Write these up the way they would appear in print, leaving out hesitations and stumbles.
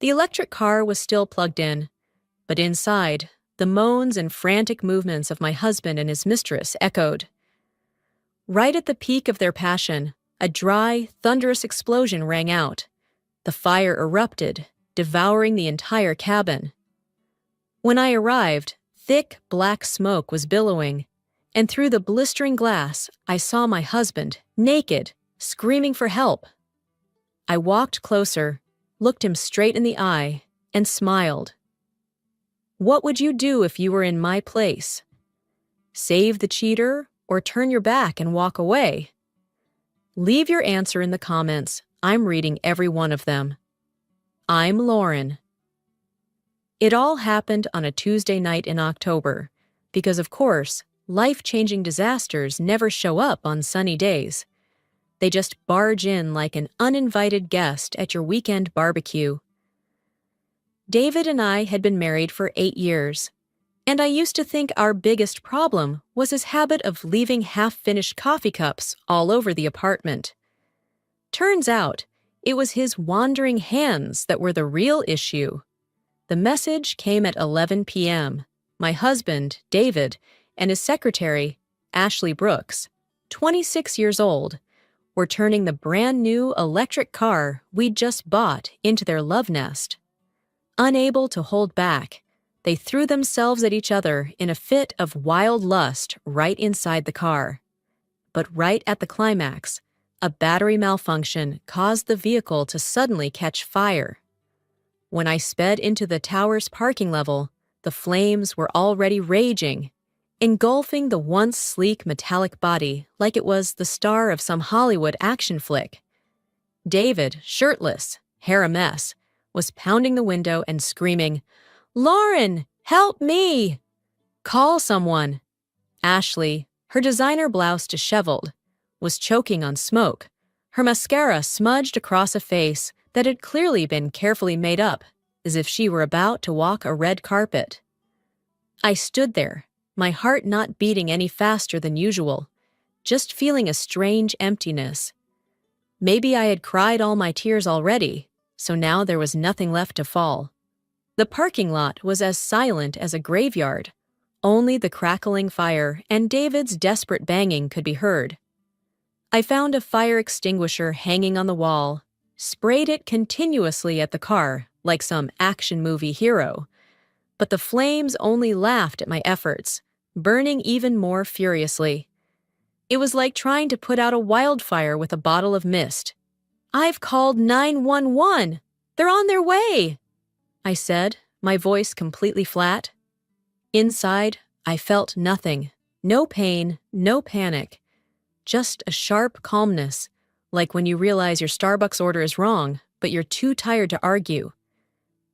The electric car was still plugged in, but inside, the moans and frantic movements of my husband and his mistress echoed. Right at the peak of their passion, a dry, thunderous explosion rang out. The fire erupted, devouring the entire cabin. When I arrived, thick black smoke was billowing, and through the blistering glass, I saw my husband, naked, screaming for help. I walked closer, looked him straight in the eye, and smiled. What would you do if you were in my place? Save the cheater or turn your back and walk away? Leave your answer in the comments. I'm reading every one of them. I'm Lauren. It all happened on a Tuesday night in October, because of course, life-changing disasters never show up on sunny days. They just barge in like an uninvited guest at your weekend barbecue. David and I had been married for 8 years, and I used to think our biggest problem was his habit of leaving half-finished coffee cups all over the apartment. Turns out, it was his wandering hands that were the real issue. The message came at 11 p.m. My husband, David, and his secretary, Ashley Brooks, 26 years old, were turning the brand-new electric car we'd just bought into their love nest. Unable to hold back, they threw themselves at each other in a fit of wild lust right inside the car. But right at the climax, a battery malfunction caused the vehicle to suddenly catch fire. When I sped into the tower's parking level, the flames were already raging, engulfing the once sleek metallic body like it was the star of some Hollywood action flick. David, shirtless, hair a mess, was pounding the window and screaming, "Lauren, help me! Call someone!" Ashley, her designer blouse disheveled, was choking on smoke, her mascara smudged across a face that had clearly been carefully made up, as if she were about to walk a red carpet. I stood there, my heart not beating any faster than usual, just feeling a strange emptiness. Maybe I had cried all my tears already, so now there was nothing left to fall. The parking lot was as silent as a graveyard. Only the crackling fire and David's desperate banging could be heard. I found a fire extinguisher hanging on the wall, sprayed it continuously at the car like some action movie hero. But the flames only laughed at my efforts, burning even more furiously. It was like trying to put out a wildfire with a bottle of mist. "I've called 911! They're on their way!" I said, my voice completely flat. Inside, I felt nothing. No pain, no panic. Just a sharp calmness, like when you realize your Starbucks order is wrong, but you're too tired to argue.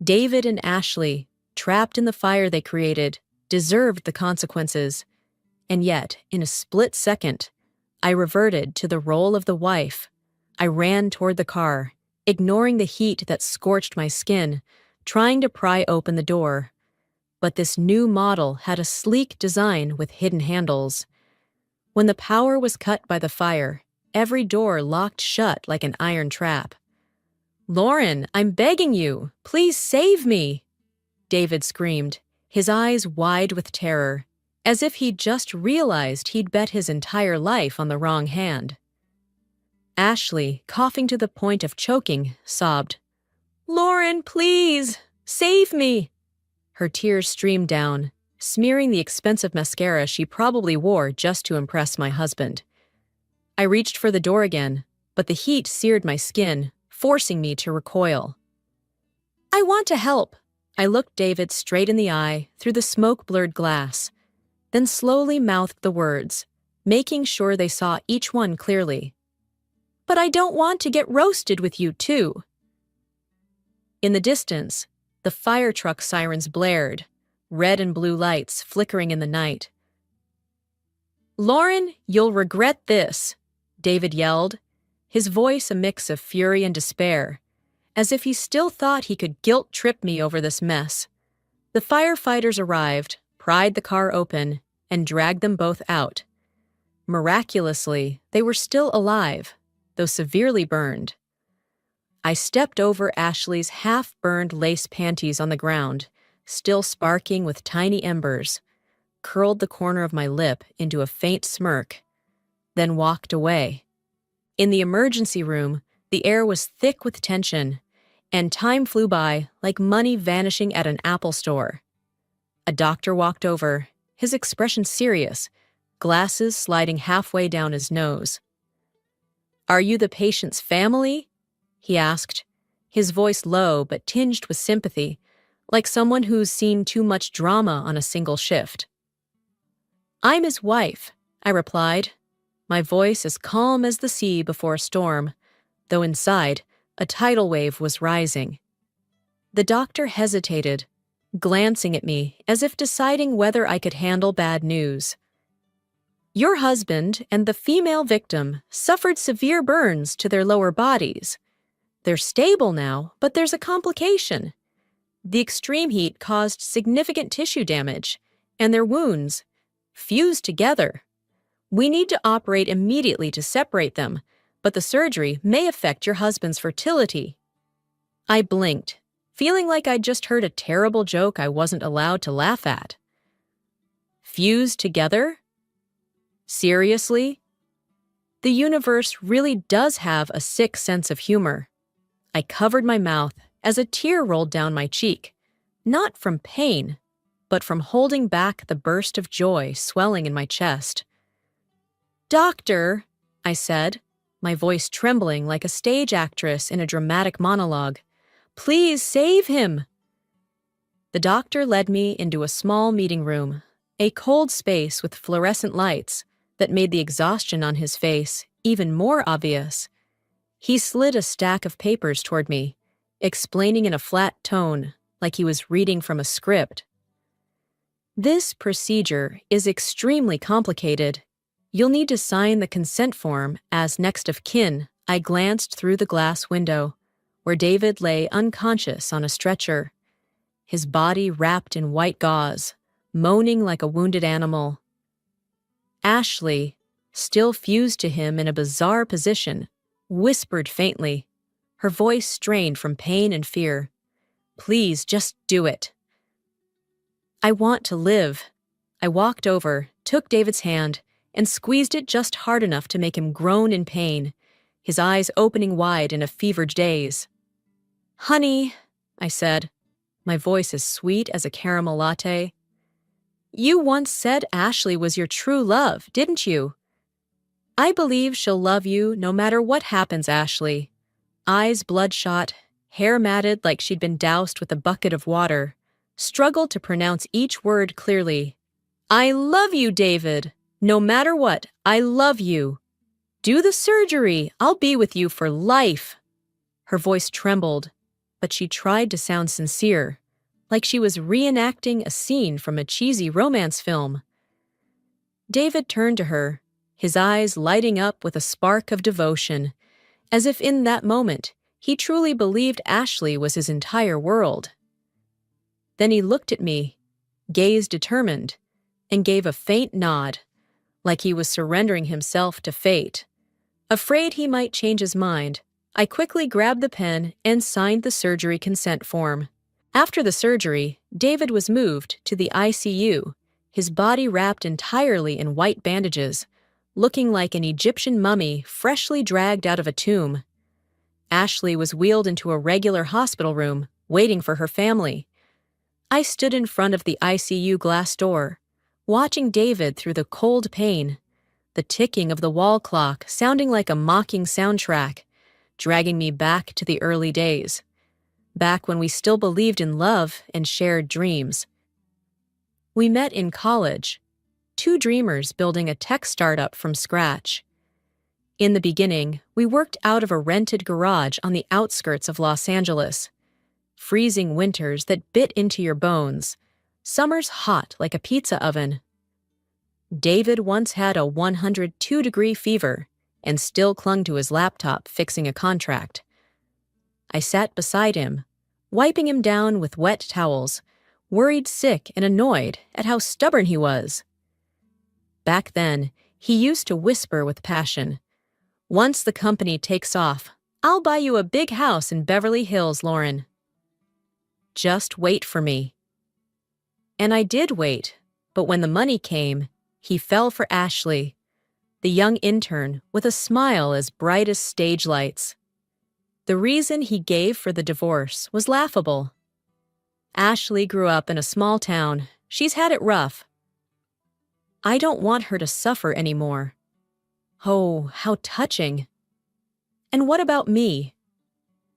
David and Ashley, trapped in the fire they created, deserved the consequences. And yet, in a split second, I reverted to the role of the wife. I ran toward the car, ignoring the heat that scorched my skin, trying to pry open the door. But this new model had a sleek design with hidden handles. When the power was cut by the fire, every door locked shut like an iron trap. "Lauren, I'm begging you, please save me!" David screamed, his eyes wide with terror, as if he'd just realized he'd bet his entire life on the wrong hand. Ashley, coughing to the point of choking, sobbed, "Lauren, please, save me!" Her tears streamed down, smearing the expensive mascara she probably wore just to impress my husband. I reached for the door again, but the heat seared my skin, forcing me to recoil. "I want to help." I looked David straight in the eye through the smoke-blurred glass, then slowly mouthed the words, making sure they saw each one clearly. "But I don't want to get roasted with you, too." In the distance, the fire truck sirens blared, red and blue lights flickering in the night. "Lauren, you'll regret this," David yelled, his voice a mix of fury and despair, as if he still thought he could guilt-trip me over this mess. The firefighters arrived, pried the car open, and dragged them both out. Miraculously, they were still alive, though severely burned. I stepped over Ashley's half-burned lace panties on the ground, still sparking with tiny embers, curled the corner of my lip into a faint smirk, then walked away. In the emergency room, the air was thick with tension, and time flew by like money vanishing at an Apple store. A doctor walked over, his expression serious, glasses sliding halfway down his nose. "Are you the patient's family?" he asked, his voice low but tinged with sympathy, like someone who's seen too much drama on a single shift. "I'm his wife," I replied, my voice as calm as the sea before a storm, though inside, a tidal wave was rising. The doctor hesitated, glancing at me as if deciding whether I could handle bad news. "Your husband and the female victim suffered severe burns to their lower bodies. They're stable now, but there's a complication. The extreme heat caused significant tissue damage, and their wounds fused together. We need to operate immediately to separate them, but the surgery may affect your husband's fertility." I blinked, feeling like I'd just heard a terrible joke I wasn't allowed to laugh at. Fused together? Seriously? The universe really does have a sick sense of humor. I covered my mouth as a tear rolled down my cheek, not from pain, but from holding back the burst of joy swelling in my chest. "Doctor," I said, my voice trembling like a stage actress in a dramatic monologue, "please save him." The doctor led me into a small meeting room, a cold space with fluorescent lights that made the exhaustion on his face even more obvious. He slid a stack of papers toward me, explaining in a flat tone, like he was reading from a script. "This procedure is extremely complicated. You'll need to sign the consent form as next of kin." I glanced through the glass window, where David lay unconscious on a stretcher, his body wrapped in white gauze, moaning like a wounded animal. Ashley, still fused to him in a bizarre position, whispered faintly, her voice strained from pain and fear, "Please, just do it." "I want to live." I walked over, took David's hand, and squeezed it just hard enough to make him groan in pain, his eyes opening wide in a fevered daze. "Honey," I said, my voice as sweet as a caramel latte, "you once said Ashley was your true love, didn't you? I believe she'll love you no matter what happens, Ashley." Eyes bloodshot, hair matted like she'd been doused with a bucket of water, struggled to pronounce each word clearly. "I love you, David. No matter what, I love you. Do the surgery. I'll be with you for life." Her voice trembled, but she tried to sound sincere, like she was reenacting a scene from a cheesy romance film. David turned to her, his eyes lighting up with a spark of devotion, as if in that moment he truly believed Ashley was his entire world. Then he looked at me, gaze determined, and gave a faint nod, like he was surrendering himself to fate. Afraid he might change his mind, I quickly grabbed the pen and signed the surgery consent form. After the surgery, David was moved to the ICU, his body wrapped entirely in white bandages, looking like an Egyptian mummy freshly dragged out of a tomb. Ashley was wheeled into a regular hospital room, waiting for her family. I stood in front of the ICU glass door, watching David through the cold pain, the ticking of the wall clock sounding like a mocking soundtrack, dragging me back to the early days, back when we still believed in love and shared dreams. We met in college, two dreamers building a tech startup from scratch. In the beginning, we worked out of a rented garage on the outskirts of Los Angeles. Freezing winters that bit into your bones, summers hot like a pizza oven. David once had a 102-degree fever and still clung to his laptop fixing a contract. I sat beside him, wiping him down with wet towels, worried sick and annoyed at how stubborn he was. Back then, he used to whisper with passion, "Once the company takes off, I'll buy you a big house in Beverly Hills, Lauren. Just wait for me. And I did wait, but when the money came, he fell for Ashley, the young intern with a smile as bright as stage lights. The reason he gave for the divorce was laughable. Ashley grew up in a small town. She's had it rough. I don't want her to suffer anymore. Oh, how touching. And what about me?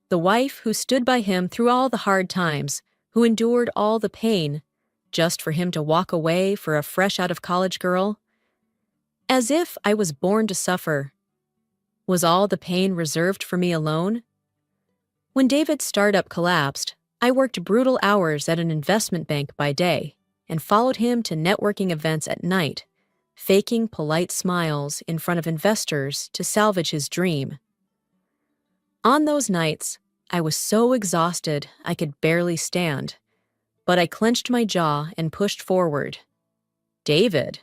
The wife who stood by him through all the hard times, who endured all the pain, just for him to walk away for a fresh-out-of-college girl? As if I was born to suffer. Was all the pain reserved for me alone? When David's startup collapsed, I worked brutal hours at an investment bank by day and followed him to networking events at night, faking polite smiles in front of investors to salvage his dream. On those nights, I was so exhausted I could barely stand, but I clenched my jaw and pushed forward. David.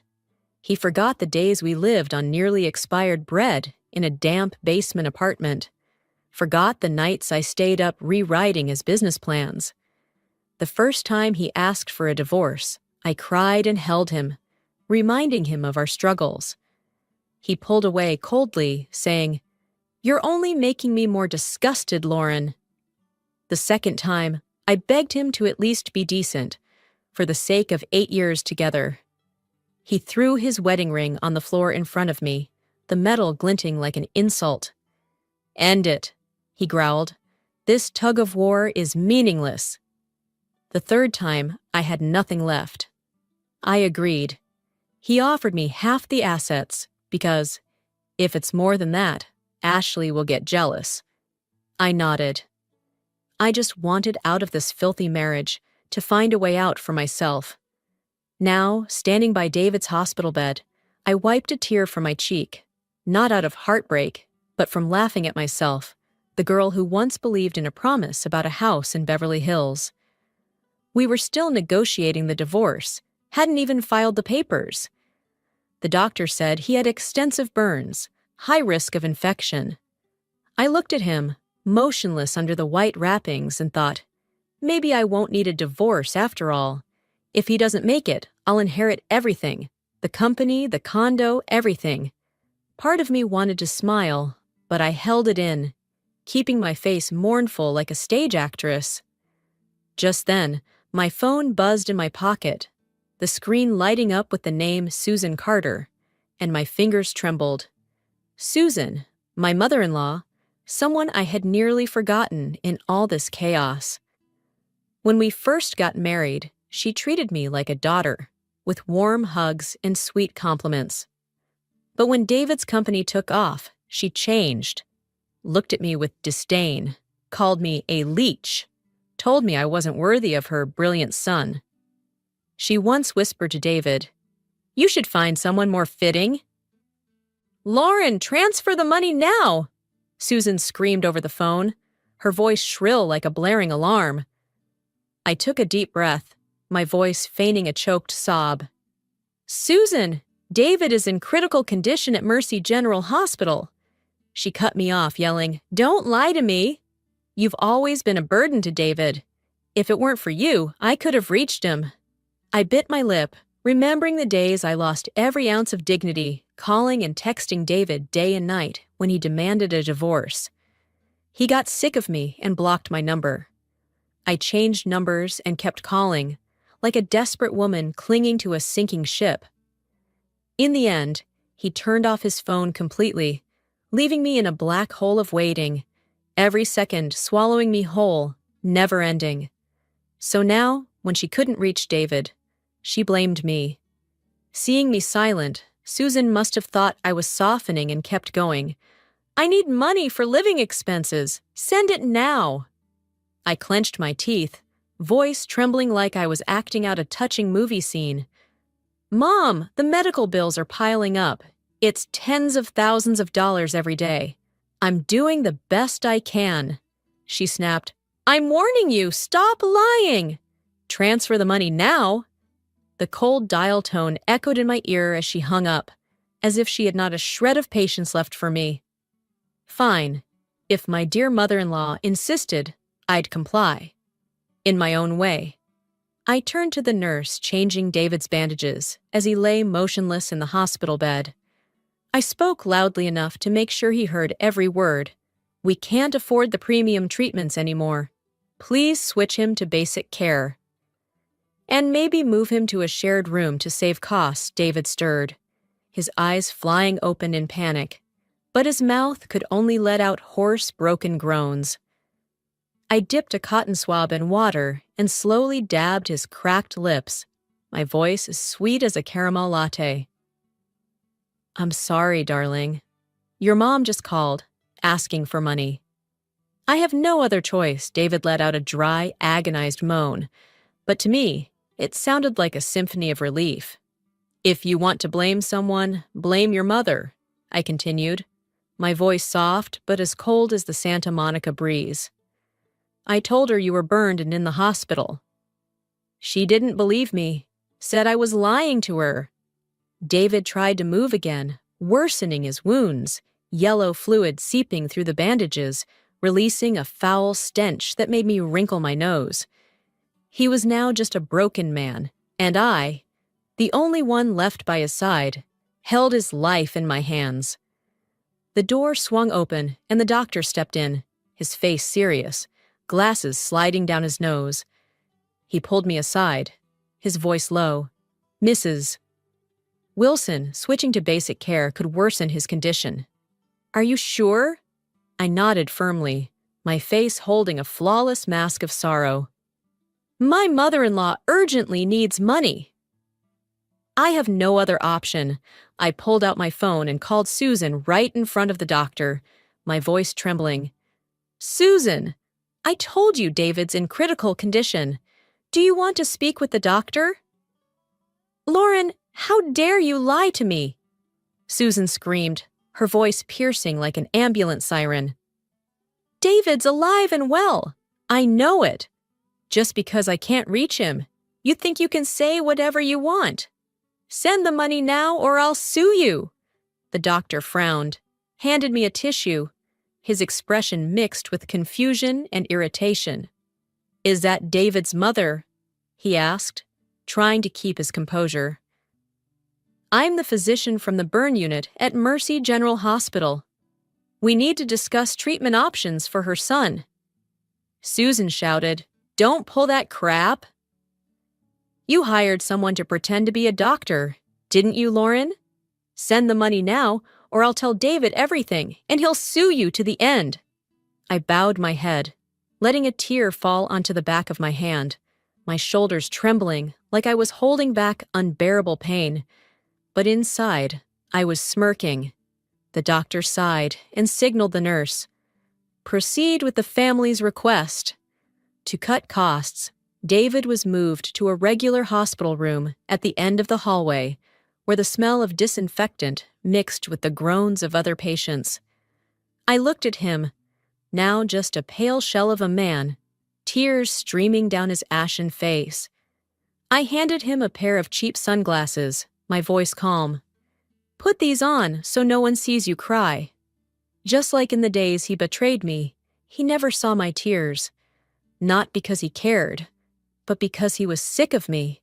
He forgot the days we lived on nearly expired bread in a damp basement apartment. Forgot the nights I stayed up rewriting his business plans. The first time he asked for a divorce, I cried and held him, reminding him of our struggles. He pulled away coldly, saying, "You're only making me more disgusted, Lauren." The second time, I begged him to at least be decent, for the sake of 8 years together. He threw his wedding ring on the floor in front of me, the metal glinting like an insult. "End it," he growled. "This tug-of-war is meaningless." The third time, I had nothing left. I agreed. He offered me half the assets because, if it's more than that, Ashley will get jealous. I nodded. I just wanted out of this filthy marriage, to find a way out for myself. Now, standing by David's hospital bed, I wiped a tear from my cheek, not out of heartbreak, but from laughing at myself, the girl who once believed in a promise about a house in Beverly Hills. We were still negotiating the divorce, hadn't even filed the papers. The doctor said he had extensive burns, high risk of infection. I looked at him, motionless under the white wrappings, and thought, maybe I won't need a divorce after all. If he doesn't make it, I'll inherit everything. The company, the condo, everything. Part of me wanted to smile, but I held it in, keeping my face mournful like a stage actress. Just then, my phone buzzed in my pocket, the screen lighting up with the name Susan Carter, and my fingers trembled. Susan, my mother-in-law, someone I had nearly forgotten in all this chaos. When we first got married, she treated me like a daughter, with warm hugs and sweet compliments. But when David's company took off, she changed, looked at me with disdain, called me a leech, told me I wasn't worthy of her brilliant son. She once whispered to David, "You should find someone more fitting." "Lauren, transfer the money now!" Susan screamed over the phone, her voice shrill like a blaring alarm. I took a deep breath, my voice feigning a choked sob. "Susan, David is in critical condition at Mercy General Hospital." She cut me off, yelling, "Don't lie to me. You've always been a burden to David. If it weren't for you, I could have reached him." I bit my lip, remembering the days I lost every ounce of dignity, calling and texting David day and night when he demanded a divorce. He got sick of me and blocked my number. I changed numbers and kept calling, like a desperate woman clinging to a sinking ship. In the end, he turned off his phone completely, leaving me in a black hole of waiting, every second swallowing me whole, never ending. So now, when she couldn't reach David, she blamed me. Seeing me silent, Susan must have thought I was softening and kept going. "I need money for living expenses. Send it now." I clenched my teeth, voice trembling like I was acting out a touching movie scene. "Mom, the medical bills are piling up. It's tens of thousands of dollars every day. I'm doing the best I can." She snapped, "I'm warning you, stop lying. Transfer the money now." The cold dial tone echoed in my ear as she hung up, as if she had not a shred of patience left for me. "Fine. If my dear mother-in-law insisted, I'd comply. In my own way. I turned to the nurse changing David's bandages as he lay motionless in the hospital bed. I spoke loudly enough to make sure he heard every word. We can't afford the premium treatments anymore. Please switch him to basic care. And maybe move him to a shared room to save costs, David stirred, his eyes flying open in panic, but his mouth could only let out hoarse, broken groans. I dipped a cotton swab in water and slowly dabbed his cracked lips, my voice as sweet as a caramel latte. I'm sorry, darling. Your mom just called, asking for money. I have no other choice. David let out a dry, agonized moan, but to me, it sounded like a symphony of relief. If you want to blame someone, blame your mother, I continued, my voice soft but as cold as the Santa Monica breeze. I told her you were burned and in the hospital. She didn't believe me, said I was lying to her. David tried to move again, worsening his wounds, yellow fluid seeping through the bandages, releasing a foul stench that made me wrinkle my nose. He was now just a broken man, and I, the only one left by his side, held his life in my hands. The door swung open, and the doctor stepped in, his face serious, glasses sliding down his nose. He pulled me aside, his voice low. Mrs. Wilson, switching to basic care could worsen his condition. Are you sure? I nodded firmly, my face holding a flawless mask of sorrow. My mother-in-law urgently needs money. I have no other option. I pulled out my phone and called Susan right in front of the doctor, my voice trembling. Susan! I told you David's in critical condition. Do you want to speak with the doctor? Lauren, how dare you lie to me? Susan screamed, her voice piercing like an ambulance siren. David's alive and well. I know it. Just because I can't reach him, you think you can say whatever you want. Send the money now or I'll sue you. The doctor frowned, handed me a tissue, his expression mixed with confusion and irritation. Is that David's mother? He asked, trying to keep his composure. I'm the physician from the burn unit at Mercy General Hospital. We need to discuss treatment options for her son. Susan shouted, Don't pull that crap. You hired someone to pretend to be a doctor, didn't you, Lauren? Send the money now, or I'll tell David everything, and he'll sue you to the end. I bowed my head, letting a tear fall onto the back of my hand, my shoulders trembling like I was holding back unbearable pain. But inside, I was smirking. The doctor sighed and signaled the nurse. Proceed with the family's request. To cut costs, David was moved to a regular hospital room at the end of the hallway, where the smell of disinfectant mixed with the groans of other patients. I looked at him, now just a pale shell of a man, tears streaming down his ashen face. I handed him a pair of cheap sunglasses, my voice calm. Put these on so no one sees you cry. Just like in the days he betrayed me, he never saw my tears. Not because he cared, but because he was sick of me.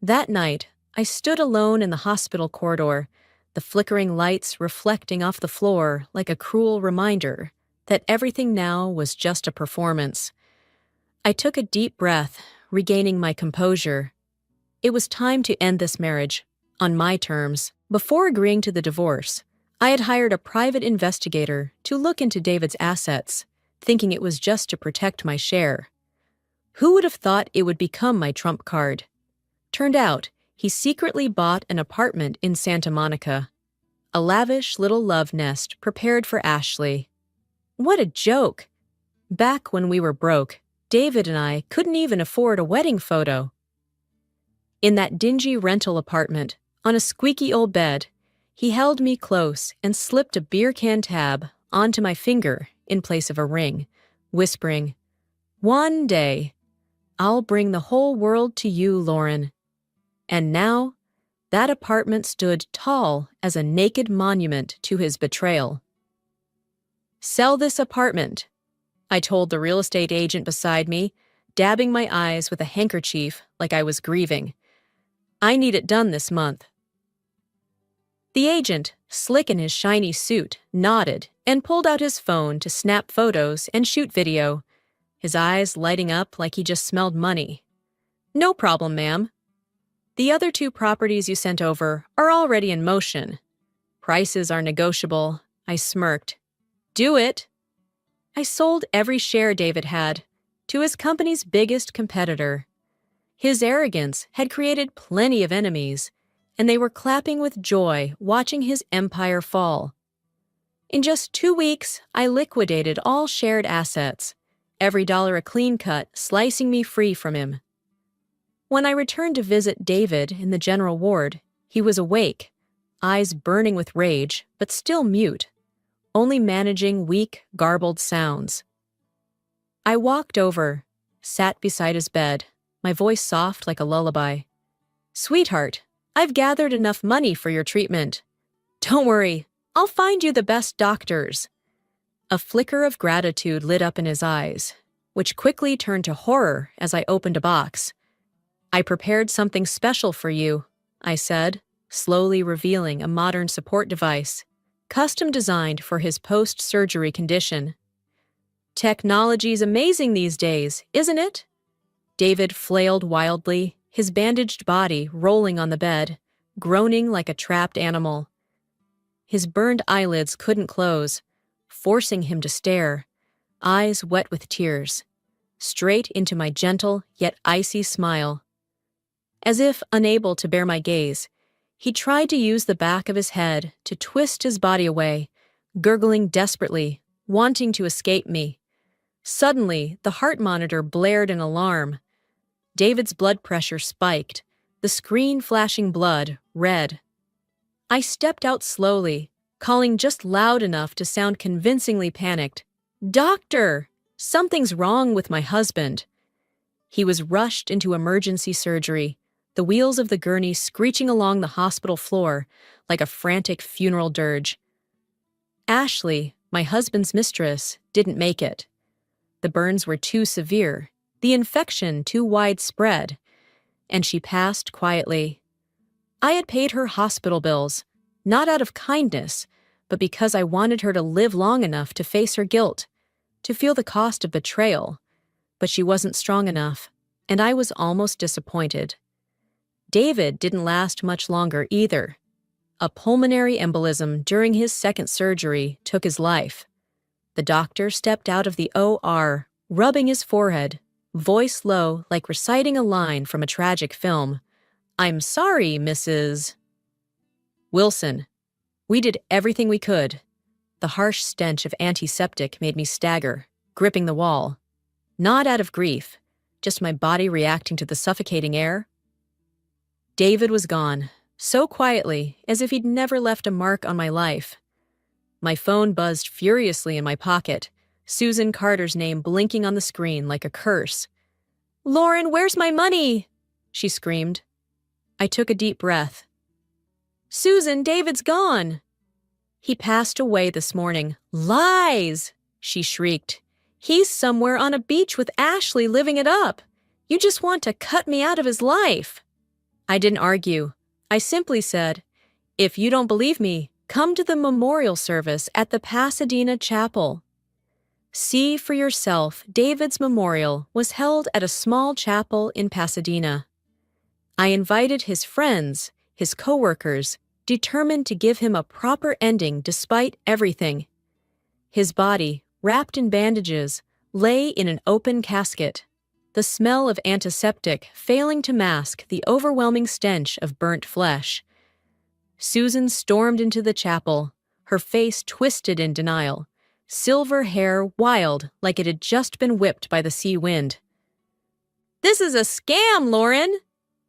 That night, I stood alone in the hospital corridor, the flickering lights reflecting off the floor like a cruel reminder that everything now was just a performance. I took a deep breath, regaining my composure. It was time to end this marriage, on my terms. Before agreeing to the divorce, I had hired a private investigator to look into David's assets, thinking it was just to protect my share. Who would have thought it would become my trump card? Turned out, he secretly bought an apartment in Santa Monica, a lavish little love nest prepared for Ashley. What a joke! Back when we were broke, David and I couldn't even afford a wedding photo. In that dingy rental apartment, on a squeaky old bed, he held me close and slipped a beer can tab onto my finger in place of a ring, whispering, One day, I'll bring the whole world to you, Lauren. And now, that apartment stood tall as a naked monument to his betrayal. Sell this apartment, I told the real estate agent beside me, dabbing my eyes with a handkerchief like I was grieving. I need it done this month. The agent, slick in his shiny suit, nodded and pulled out his phone to snap photos and shoot video, his eyes lighting up like he just smelled money. No problem, ma'am. The other 2 properties you sent over are already in motion. Prices are negotiable, I smirked. Do it. I sold every share David had to his company's biggest competitor. His arrogance had created plenty of enemies, and they were clapping with joy watching his empire fall. In just 2 weeks, I liquidated all shared assets, every dollar a clean cut, slicing me free from him. When I returned to visit David in the general ward, he was awake, eyes burning with rage, but still mute, only managing weak, garbled sounds. I walked over, sat beside his bed, my voice soft like a lullaby. Sweetheart, I've gathered enough money for your treatment. Don't worry, I'll find you the best doctors. A flicker of gratitude lit up in his eyes, which quickly turned to horror as I opened a box. I prepared something special for you, I said, slowly revealing a modern support device, custom designed for his post-surgery condition. Technology's amazing these days, isn't it? David flailed wildly, his bandaged body rolling on the bed, groaning like a trapped animal. His burned eyelids couldn't close, forcing him to stare, eyes wet with tears, straight into my gentle yet icy smile. As if unable to bear my gaze, he tried to use the back of his head to twist his body away, gurgling desperately, wanting to escape me. Suddenly, the heart monitor blared an alarm. David's blood pressure spiked, the screen flashing blood, red. I stepped out slowly, calling just loud enough to sound convincingly panicked. Doctor! Something's wrong with my husband. He was rushed into emergency surgery, the wheels of the gurney screeching along the hospital floor like a frantic funeral dirge. Ashley, my husband's mistress, didn't make it. The burns were too severe, the infection too widespread, and she passed quietly. I had paid her hospital bills, not out of kindness, but because I wanted her to live long enough to face her guilt, to feel the cost of betrayal. But she wasn't strong enough, and I was almost disappointed. David didn't last much longer either. A pulmonary embolism during his second surgery took his life. The doctor stepped out of the OR, rubbing his forehead, voice low like reciting a line from a tragic film. I'm sorry, Mrs. Wilson. We did everything we could. The harsh stench of antiseptic made me stagger, gripping the wall. Not out of grief, just my body reacting to the suffocating air. David was gone, so quietly, as if he'd never left a mark on my life. My phone buzzed furiously in my pocket, Susan Carter's name blinking on the screen like a curse. Lauren, where's my money? She screamed. I took a deep breath. Susan, David's gone. He passed away this morning. Lies, she shrieked. He's somewhere on a beach with Ashley living it up. You just want to cut me out of his life. I didn't argue. I simply said, if you don't believe me, come to the memorial service at the Pasadena Chapel. See for yourself, David's memorial was held at a small chapel in Pasadena. I invited his friends, his coworkers, determined to give him a proper ending despite everything. His body, wrapped in bandages, lay in an open casket, the smell of antiseptic failing to mask the overwhelming stench of burnt flesh. Susan stormed into the chapel, her face twisted in denial, silver hair wild like it had just been whipped by the sea wind. This is a scam, Lauren!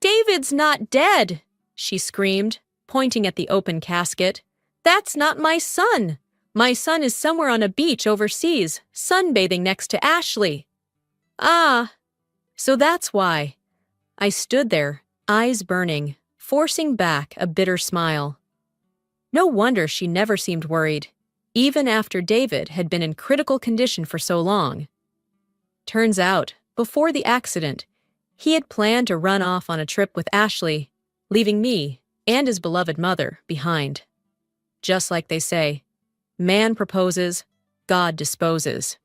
David's not dead, she screamed, pointing at the open casket. That's not my son! My son is somewhere on a beach overseas, sunbathing next to Ashley. Ah, so that's why. I stood there, eyes burning, forcing back a bitter smile. No wonder she never seemed worried. even after David had been in critical condition for so long. Turns out, before the accident, he had planned to run off on a trip with Ashley, leaving me and his beloved mother behind. Just like they say, man proposes, God disposes.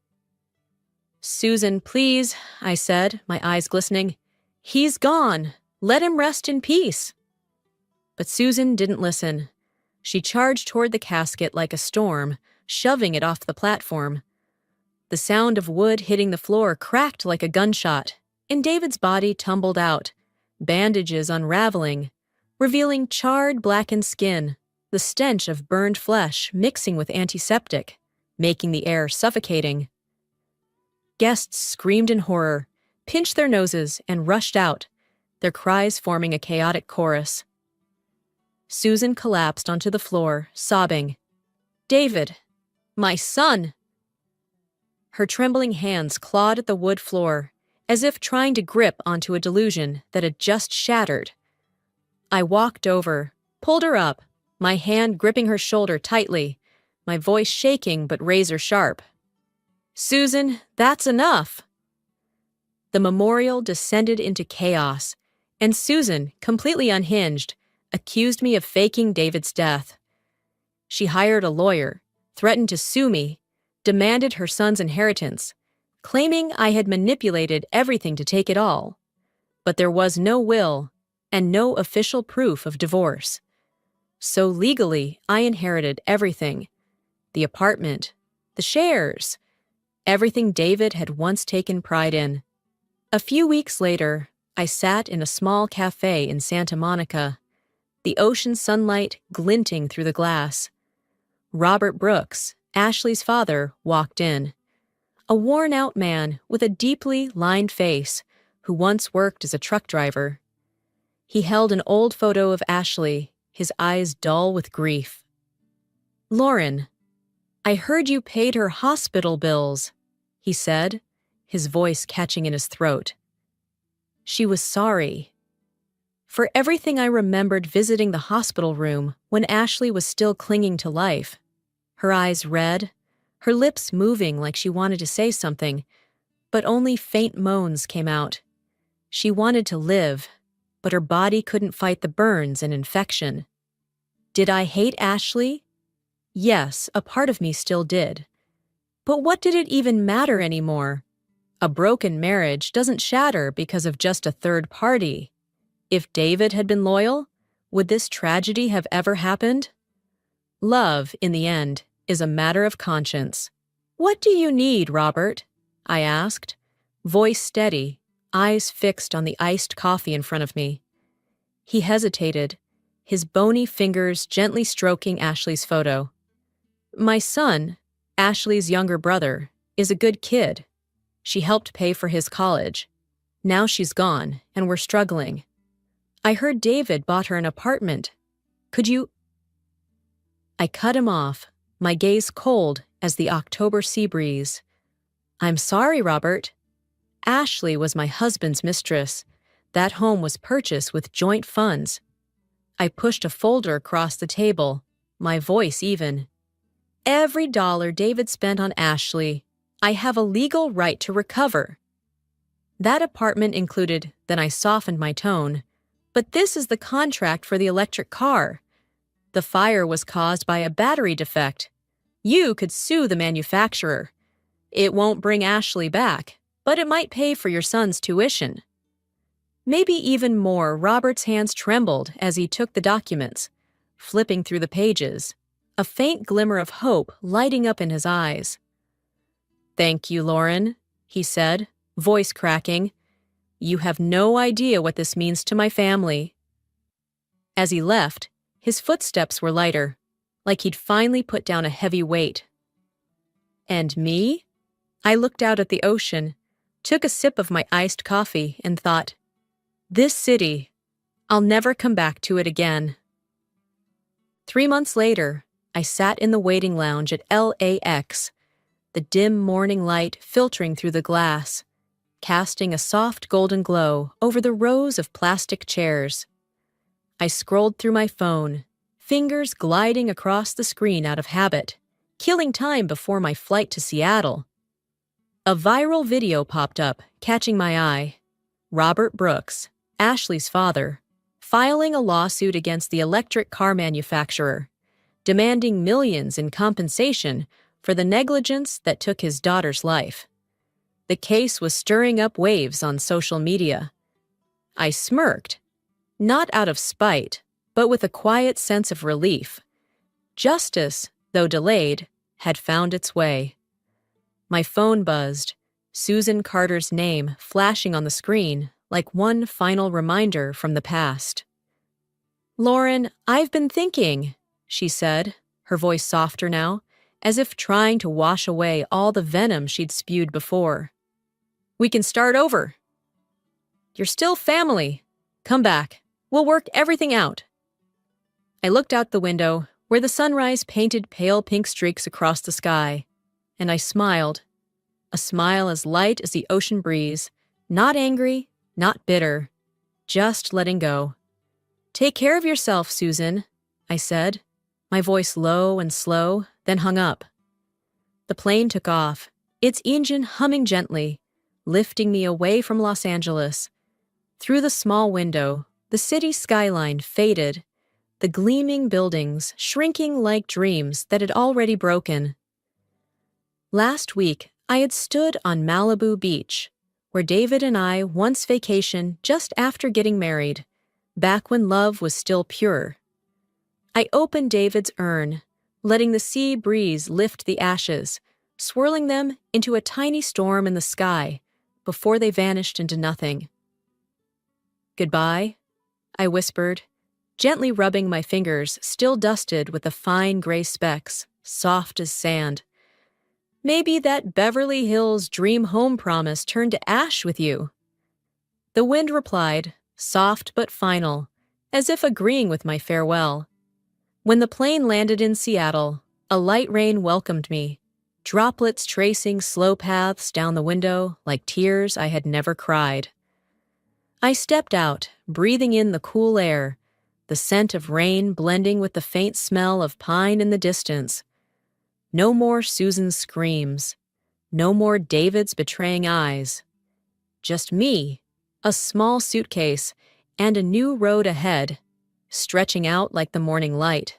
"Susan, please," I said, my eyes glistening. "He's gone. Let him rest in peace." But Susan didn't listen. She charged toward the casket like a storm, shoving it off the platform. The sound of wood hitting the floor cracked like a gunshot, and David's body tumbled out, bandages unraveling, revealing charred, blackened skin, the stench of burned flesh mixing with antiseptic, making the air suffocating. Guests screamed in horror, pinched their noses, and rushed out, their cries forming a chaotic chorus. Susan collapsed onto the floor, sobbing, "David, my son!" Her trembling hands clawed at the wood floor, as if trying to grip onto a delusion that had just shattered. I walked over, pulled her up, my hand gripping her shoulder tightly, my voice shaking but razor sharp. "Susan, that's enough!" The memorial descended into chaos, and Susan, completely unhinged, accused me of faking David's death. She hired a lawyer, threatened to sue me, demanded her son's inheritance, claiming I had manipulated everything to take it all. But there was no will and no official proof of divorce. So legally, I inherited everything: the apartment, the shares, everything David had once taken pride in. A few weeks later, I sat in a small cafe in Santa Monica, the ocean sunlight glinting through the glass. Robert Brooks, Ashley's father, walked in. A worn-out man with a deeply lined face who once worked as a truck driver. He held an old photo of Ashley, his eyes dull with grief. "Lauren, I heard you paid her hospital bills," he said, his voice catching in his throat. She was sorry. For everything I remembered visiting the hospital room when Ashley was still clinging to life. Her eyes red, her lips moving like she wanted to say something, but only faint moans came out. She wanted to live, but her body couldn't fight the burns and infection. Did I hate Ashley? Yes, a part of me still did. But what did it even matter anymore? A broken marriage doesn't shatter because of just a third party. If David had been loyal, would this tragedy have ever happened? Love, in the end, is a matter of conscience. "What do you need, Robert?" I asked, voice steady, eyes fixed on the iced coffee in front of me. He hesitated, his bony fingers gently stroking Ashley's photo. "My son, Ashley's younger brother, is a good kid. She helped pay for his college. Now she's gone, and we're struggling. I heard David bought her an apartment. Could you—" I cut him off, my gaze cold as the October sea breeze. "I'm sorry, Robert. Ashley was my husband's mistress. That home was purchased with joint funds." I pushed a folder across the table, my voice even. "Every dollar David spent on Ashley, I have a legal right to recover." That apartment included, then I softened my tone, "But this is the contract for the electric car. The fire was caused by a battery defect. You could sue the manufacturer. It won't bring Ashley back, but it might pay for your son's tuition." Maybe even more, Robert's hands trembled as he took the documents, flipping through the pages, a faint glimmer of hope lighting up in his eyes. "Thank you, Lauren," he said, voice cracking. "You have no idea what this means to my family." As he left, his footsteps were lighter, like he'd finally put down a heavy weight. And me? I looked out at the ocean, took a sip of my iced coffee, and thought, this city, I'll never come back to it again. 3 months later, I sat in the waiting lounge at LAX, the dim morning light filtering through the glass, casting a soft golden glow over the rows of plastic chairs. I scrolled through my phone, fingers gliding across the screen out of habit, killing time before my flight to Seattle. A viral video popped up, catching my eye. Robert Brooks, Ashley's father, filing a lawsuit against the electric car manufacturer, demanding millions in compensation for the negligence that took his daughter's life. The case was stirring up waves on social media. I smirked, not out of spite, but with a quiet sense of relief. Justice, though delayed, had found its way. My phone buzzed, Susan Carter's name flashing on the screen like one final reminder from the past. "Lauren, I've been thinking," she said, her voice softer now, as if trying to wash away all the venom she'd spewed before. "We can start over." "You're still family. Come back. We'll work everything out." I looked out the window, where the sunrise painted pale pink streaks across the sky, and I smiled. A smile as light as the ocean breeze, not angry, not bitter, just letting go. "Take care of yourself, Susan," I said, my voice low and slow, then hung up. The plane took off, its engine humming gently, lifting me away from Los Angeles. Through the small window, the city skyline faded, the gleaming buildings shrinking like dreams that had already broken. Last week, I had stood on Malibu Beach, where David and I once vacationed just after getting married, back when love was still pure. I opened David's urn, letting the sea breeze lift the ashes, swirling them into a tiny storm in the sky before they vanished into nothing. "Goodbye," I whispered, gently rubbing my fingers still dusted with the fine gray specks, soft as sand. "Maybe that Beverly Hills dream home promise turned to ash with you." The wind replied, soft but final, as if agreeing with my farewell. When the plane landed in Seattle, a light rain welcomed me, droplets tracing slow paths down the window like tears I had never cried. I stepped out, breathing in the cool air, the scent of rain blending with the faint smell of pine in the distance. No more Susan's screams. No more David's betraying eyes. Just me, a small suitcase, and a new road ahead, stretching out like the morning light.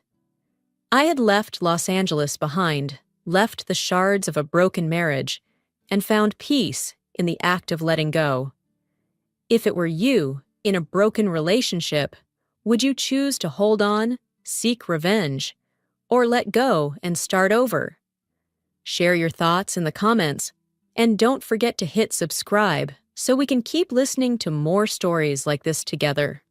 I had left Los Angeles behind, left the shards of a broken marriage, and found peace in the act of letting go. If it were you, in a broken relationship, would you choose to hold on, seek revenge, or let go and start over? Share your thoughts in the comments, and don't forget to hit subscribe so we can keep listening to more stories like this together.